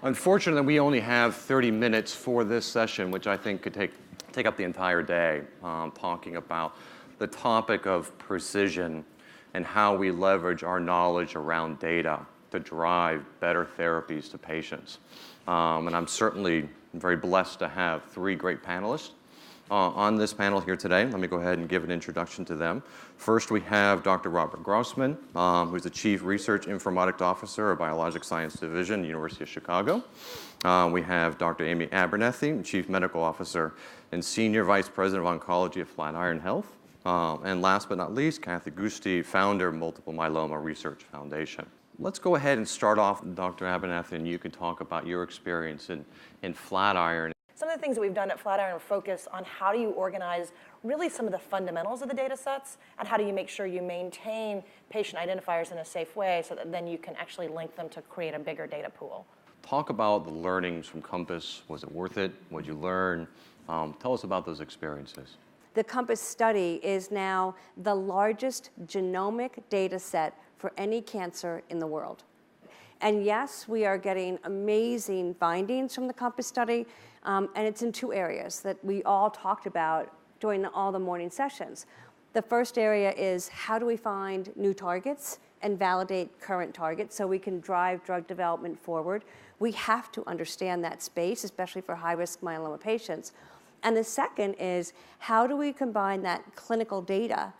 Unfortunately, we only have 30 minutes for this session, which I think could take up the entire day, talking about the topic of precision and how we leverage our knowledge around data to drive better therapies to patients. And I'm certainly very blessed to have three great panelists on this panel here today. Let me go ahead and give an introduction to them. First, we have Dr. Robert Grossman, who's the Chief Research Informatics Officer of Biologic Science Division, University of Chicago. We have Dr. Amy Abernethy, Chief Medical Officer and Senior Vice President of Oncology at Flatiron Health. And last but not least, Kathy Gusti, founder of Multiple Myeloma Research Foundation. Let's go ahead and start off, Dr. Abernethy, and you can talk about your experience in Flatiron. Some of the things that we've done at Flatiron are focus on how do you organize really some of the fundamentals of the data sets, and how do you make sure you maintain patient identifiers in a safe way so that then you can actually link them to create a bigger data pool. Talk about the learnings from COMPASS. Was it worth it? What did you learn? Tell us about those experiences. The COMPASS study is now the largest genomic data set for any cancer in the world. And yes, we are getting amazing findings from the COMPASS study, and it's in two areas that we all talked about during all the morning sessions. The first area is how do we find new targets and validate current targets so we can drive drug development forward. We have to understand that space, especially for high-risk myeloma patients. And the second is how do we combine that clinical data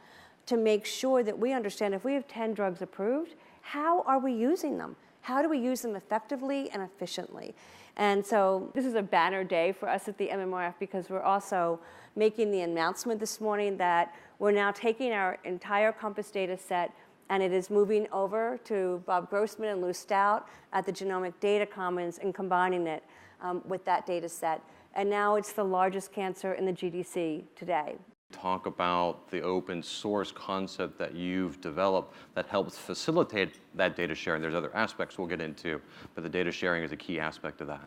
to make sure that we understand if we have 10 drugs approved, how are we using them? How do we use them effectively and efficiently? And so this is a banner day for us at the MMRF because we're also making the announcement this morning that we're now taking our entire COMPASS data set and it is moving over to Bob Grossman and Lou Stout at the Genomic Data Commons and combining it with that data set. And now it's the largest cancer in the GDC today. Talk about the open source concept that you've developed that helps facilitate that data sharing. There's other aspects we'll get into, but the data sharing is a key aspect of that.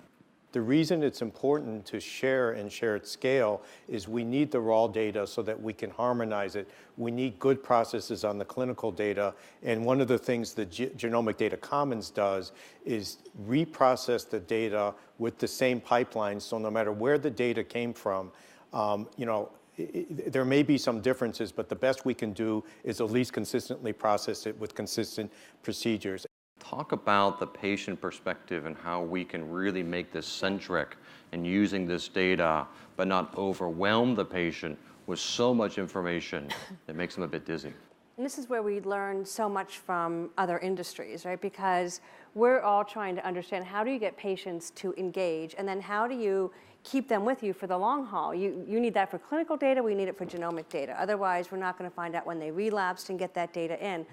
The reason it's important to share and share at scale is we need the raw data so that we can harmonize it. We need good processes on the clinical data. And one of the things the Genomic Data Commons does is reprocess the data with the same pipeline. So no matter where the data came from, there may be some differences, but the best we can do is at least consistently process it with consistent procedures. Talk about the patient perspective and how we can really make this centric in using this data, but not overwhelm the patient with so much information that makes them a bit dizzy. And this is where we learn so much from other industries, right? Because we're all trying to understand how do you get patients to engage, and then how do you keep them with you for the long haul. You need that for clinical data, we need it for genomic data. Otherwise, we're not going to find out when they relapsed and get that data in.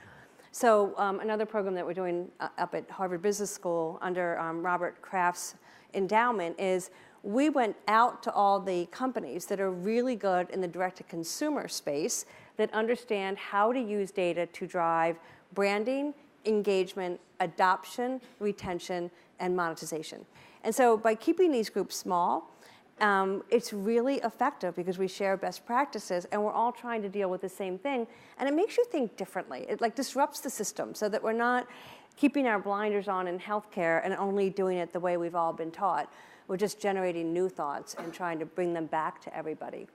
So another program that we're doing up at Harvard Business School under Robert Kraft's endowment is we went out to all the companies that are really good in the direct-to-consumer space that understand how to use data to drive branding, engagement, adoption, retention, and monetization. And so by keeping these groups small, it's really effective because we share best practices and we're all trying to deal with the same thing. And it makes you think differently. It disrupts the system so that we're not keeping our blinders on in healthcare and only doing it the way we've all been taught. We're just generating new thoughts and trying to bring them back to everybody.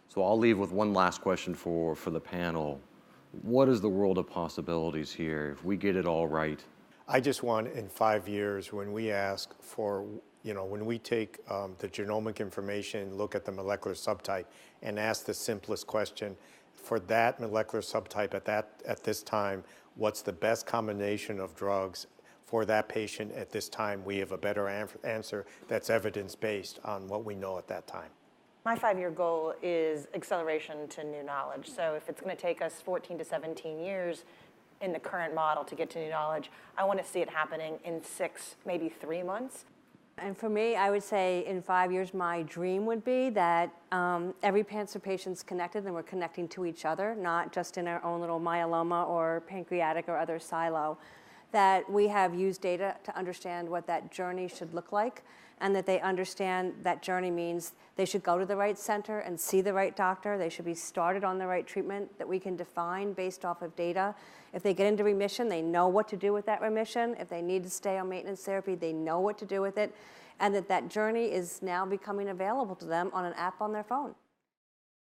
So I'll leave with one last question for the panel. What is the world of possibilities here if we get it all right? I just want in 5 years when we ask for, when we take the genomic information, look at the molecular subtype and ask the simplest question, for that molecular subtype at this time, what's the best combination of drugs for that patient at this time? We have a better answer that's evidence-based on what we know at that time. My 5-year goal is acceleration to new knowledge. So if it's going to take us 14 to 17 years in the current model to get to new knowledge, I want to see it happening in 6, maybe 3 months. And for me, I would say in 5 years, my dream would be that every cancer patient's connected and we're connecting to each other, not just in our own little myeloma or pancreatic or other silo. that we have used data to understand what that journey should look like, and that they understand that journey means they should go to the right center and see the right doctor. They should be started on the right treatment that we can define based off of data. If they get into remission, they know what to do with that remission. If they need to stay on maintenance therapy, they know what to do with it. And that journey is now becoming available to them on an app on their phone.